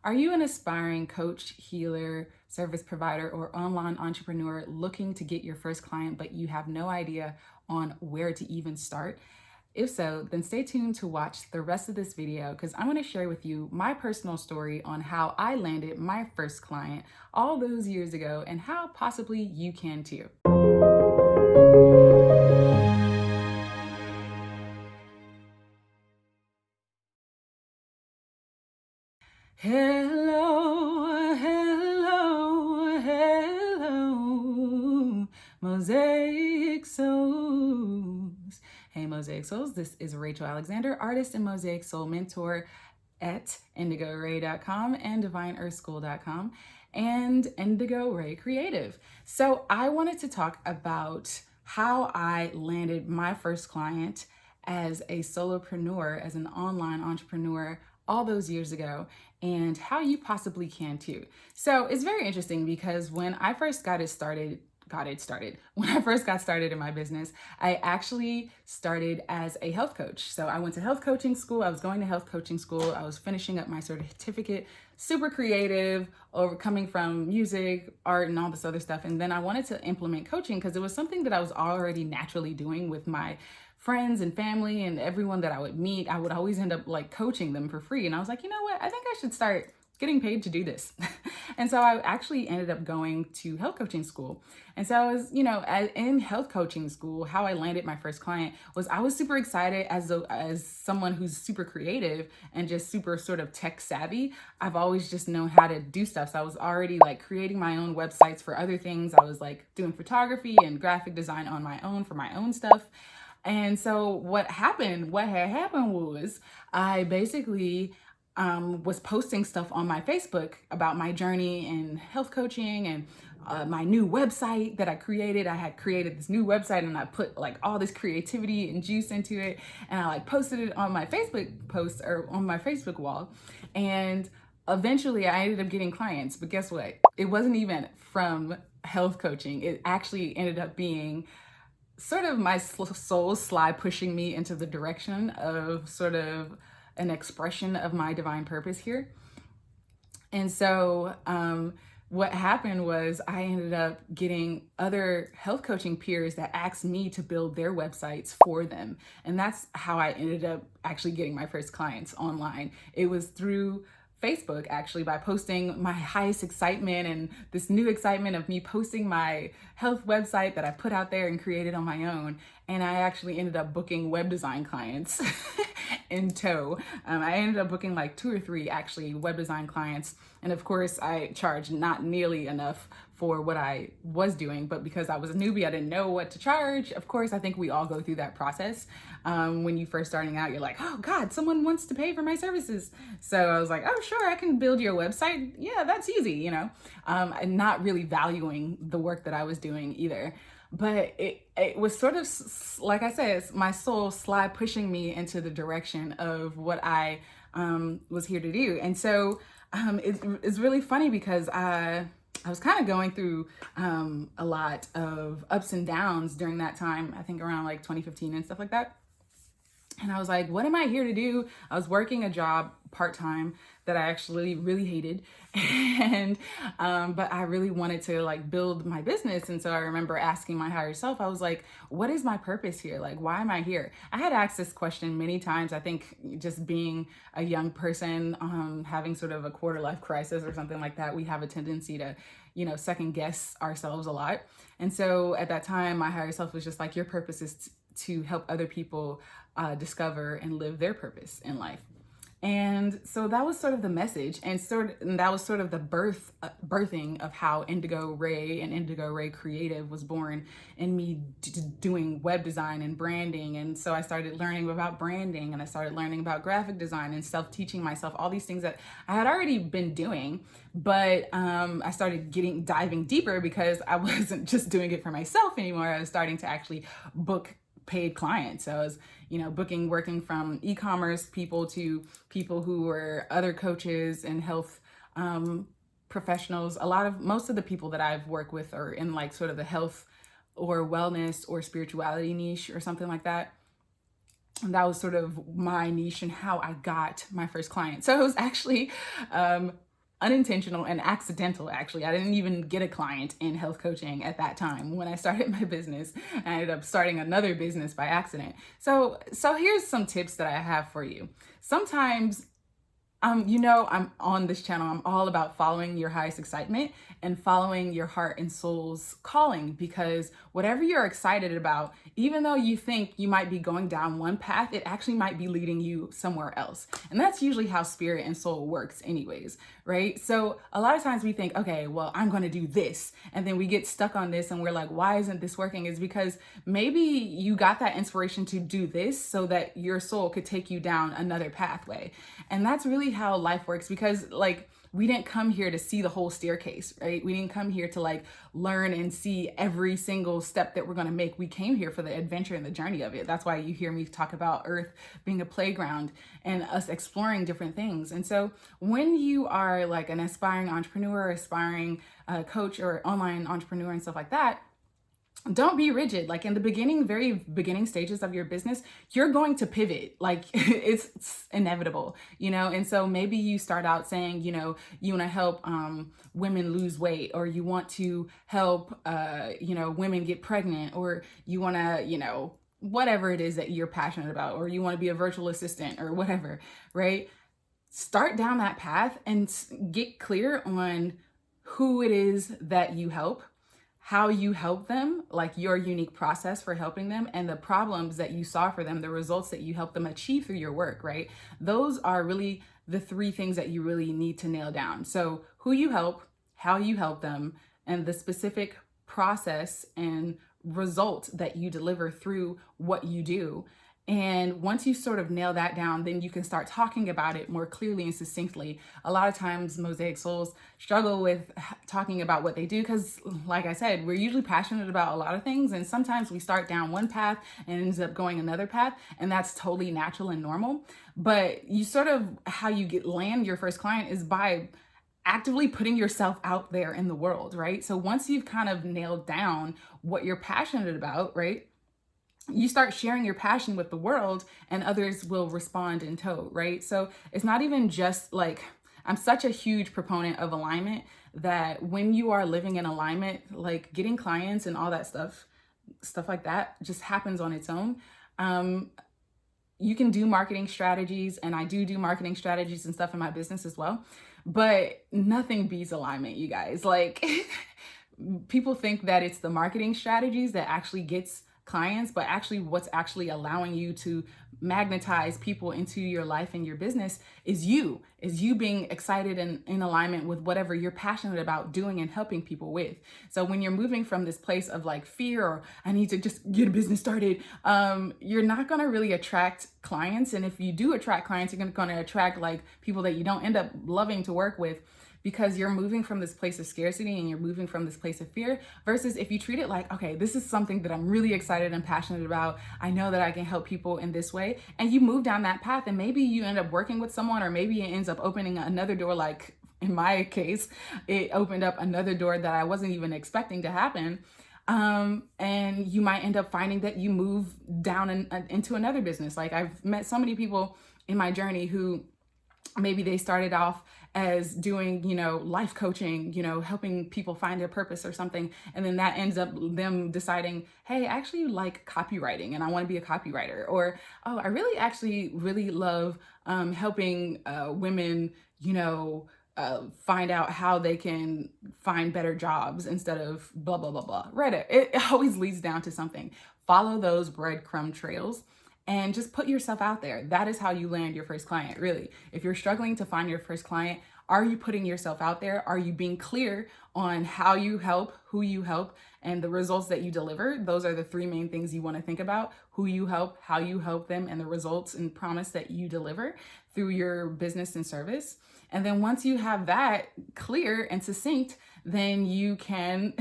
Are you an aspiring coach, healer, service provider, or online entrepreneur looking to get your first client, but you have no idea on where to even start? If so, then stay tuned to watch the rest of this video because I'm going to share with you my personal story on how I landed my first client all those years ago and how possibly you can too. Hello, hello, hello, Mosaic Souls. Hey, Mosaic Souls, this is Rachael Alexander, artist and Mosaic Soul mentor at IndigoRay.com and DivineEarthSchool.com and Indigo Ray Creative. So I wanted to talk about how I landed my first client as a solopreneur, as an online entrepreneur all those years ago, and how you possibly can too. So it's very interesting because when I first got started in my business, I actually started as a health coach. So I went to health coaching school. I was going to health coaching school. I was finishing up my certificate, super creative, coming from music, art, and all this other stuff. And then I wanted to implement coaching because it was something that I was already naturally doing with my friends and family and everyone that I would meet. I would always end up like coaching them for free. And I was like, you know what? I think I should start getting paid to do this. And so I actually ended up going to health coaching school. And so I was, in health coaching school, how I landed my first client was I was super excited as someone who's super creative and just super sort of tech savvy. I've always just known how to do stuff. So I was already like creating my own websites for other things. I was like doing photography and graphic design on my own for my own stuff. And so what had happened was I basically was posting stuff on my Facebook about my journey in health coaching and my new website that I created. I had created this new website and I put like all this creativity and juice into it. And I like posted it on my Facebook post or on my Facebook wall. And eventually I ended up getting clients. But guess what? It wasn't even from health coaching. It actually ended up being sort of my soul slide pushing me into the direction of sort of an expression of my divine purpose here. And so what happened was I ended up getting other health coaching peers that asked me to build their websites for them. And that's how I ended up actually getting my first clients online. It was through Facebook, actually, by posting my highest excitement and this new excitement of me posting my health website that I put out there and created on my own. And I actually ended up booking web design clients in tow. I ended up booking like 2 or 3 actually web design clients. And of course, I charged not nearly enough for what I was doing, but because I was a newbie, I didn't know what to charge. Of course, I think we all go through that process. When you first starting out, you're like, oh God, someone wants to pay for my services. So I was like, oh, sure, I can build your website. Yeah, that's easy, and not really valuing the work that I was doing either. But it was sort of, like I said, my soul slide pushing me into the direction of what I was here to do. And so it's really funny because I was kind of going through a lot of ups and downs during that time, I think around like 2015 and stuff like that. And I was like, what am I here to do? I was working a job part-time that I actually really hated. And, but I really wanted to like build my business. And so I remember asking my higher self, I was like, what is my purpose here? Like, why am I here? I had asked this question many times. I think just being a young person, having sort of a quarter life crisis or something like that, we have a tendency to, second guess ourselves a lot. And so at that time, my higher self was just like, your purpose is to help other people discover and live their purpose in life. And so that was sort of the message, and that was sort of the birthing of how Indigo Ray and Indigo Ray Creative was born in me doing web design and branding. And so I started learning about branding and I started learning about graphic design and self-teaching myself all these things that I had already been doing. But I started diving deeper because I wasn't just doing it for myself anymore. I was starting to actually book paid clients. So I was, working from e-commerce people to people who were other coaches and health professionals. Most of the people that I've worked with are in like sort of the health or wellness or spirituality niche or something like that. And that was sort of my niche and how I got my first client. So it was actually unintentional and accidental. Actually, I didn't even get a client in health coaching at that time when I started my business. I ended up starting another business by accident. So here's some tips that I have for you. Sometimes I'm on this channel, I'm all about following your highest excitement and following your heart and soul's calling, because whatever you're excited about, even though you think you might be going down one path, it actually might be leading you somewhere else. And that's usually how spirit and soul works anyways, right? So a lot of times we think, okay, well, I'm going to do this. And then we get stuck on this and we're like, why isn't this working? Is because maybe you got that inspiration to do this so that your soul could take you down another pathway. And that's really how life works, because like we didn't come here to see the whole staircase, right? We didn't come here to like learn and see every single step that we're going to make. We came here for the adventure and the journey of it. That's why you hear me talk about Earth being a playground and us exploring different things. And so when you are like an aspiring entrepreneur, aspiring coach, or online entrepreneur and stuff like that, don't be rigid. Like in the beginning, very beginning stages of your business, you're going to pivot. Like it's inevitable, And so maybe you start out saying, you want to help women lose weight, or you want to help, women get pregnant, or you want to, whatever it is that you're passionate about, or you want to be a virtual assistant or whatever, right? Start down that path and get clear on who it is that you help, how you help them, like your unique process for helping them, and the problems that you solve for them, the results that you help them achieve through your work, right? Those are really the three things that you really need to nail down. So who you help, how you help them, and the specific process and result that you deliver through what you do. And once you sort of nail that down, then you can start talking about it more clearly and succinctly. A lot of times Mosaic Souls struggle with talking about what they do because, like I said, we're usually passionate about a lot of things. And sometimes we start down one path and ends up going another path. And that's totally natural and normal. But you sort of, how you land your first client is by actively putting yourself out there in the world, right? So once you've kind of nailed down what you're passionate about, right, you start sharing your passion with the world and others will respond in tow, right? So it's not even just like, I'm such a huge proponent of alignment that when you are living in alignment, like getting clients and all that stuff like that just happens on its own. You can do marketing strategies, and I do marketing strategies and stuff in my business as well, but nothing beats alignment, you guys. Like people think that it's the marketing strategies that actually gets clients, but actually what's actually allowing you to magnetize people into your life and your business is you being excited and in alignment with whatever you're passionate about doing and helping people with. So when you're moving from this place of like fear, or I need to just get a business started, you're not going to really attract clients. And if you do attract clients, you're going to attract like people that you don't end up loving to work with, because you're moving from this place of scarcity and you're moving from this place of fear, versus if you treat it like, okay, this is something that I'm really excited and passionate about. I know that I can help people in this way. And you move down that path, and maybe you end up working with someone, or maybe it ends up opening another door. Like in my case, it opened up another door that I wasn't even expecting to happen. And you might end up finding that you move down into another business. Like I've met so many people in my journey who maybe they started off as doing, life coaching, helping people find their purpose or something. And then that ends up them deciding, hey, I actually like copywriting and I want to be a copywriter. Or, oh, I really love helping women, find out how they can find better jobs instead of blah, blah, blah, blah. Right. It always leads down to something. Follow those breadcrumb trails and just put yourself out there. That is how you land your first client, really. If you're struggling to find your first client, are you putting yourself out there? Are you being clear on how you help, who you help, and the results that you deliver? Those are the three main things you want to think about: who you help, how you help them, and the results and promise that you deliver through your business and service. And then once you have that clear and succinct, then you can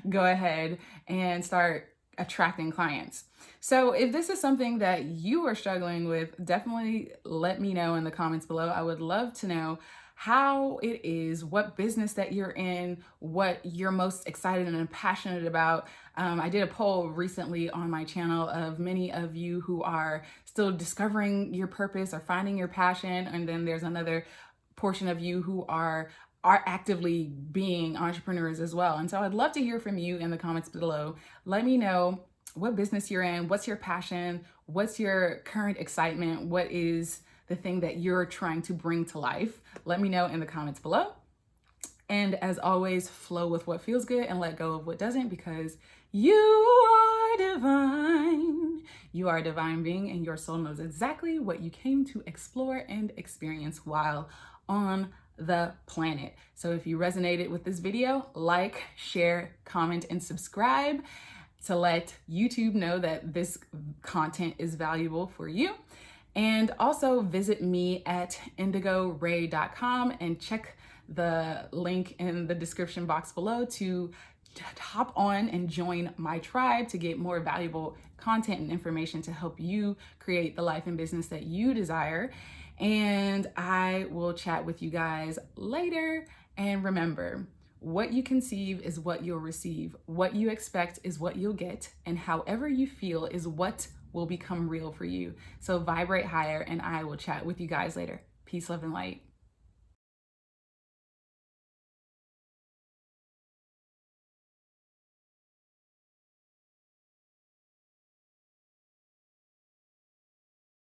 go ahead and start attracting clients. So if this is something that you are struggling with, definitely let me know in the comments below. I would love to know how it is, what business that you're in, what you're most excited and passionate about. I did a poll recently on my channel of many of you who are still discovering your purpose or finding your passion. And then there's another portion of you who are actively being entrepreneurs as well. And so I'd love to hear from you in the comments below. Let me know what business you're in, what's your passion, what's your current excitement, what is the thing that you're trying to bring to life. Let me know in the comments below. And as always, flow with what feels good and let go of what doesn't, because you are divine. You are a divine being, and your soul knows exactly what you came to explore and experience while on the planet. So if you resonated with this video, like, share, comment, and subscribe to let YouTube know that this content is valuable for you. And also visit me at indigoray.com and check the link in the description box below to hop on and join my tribe to get more valuable content and information to help you create the life and business that you desire. And I will chat with you guys later. And remember, what you conceive is what you'll receive. What you expect is what you'll get. And however you feel is what will become real for you. So vibrate higher, and I will chat with you guys later. Peace, love, and light.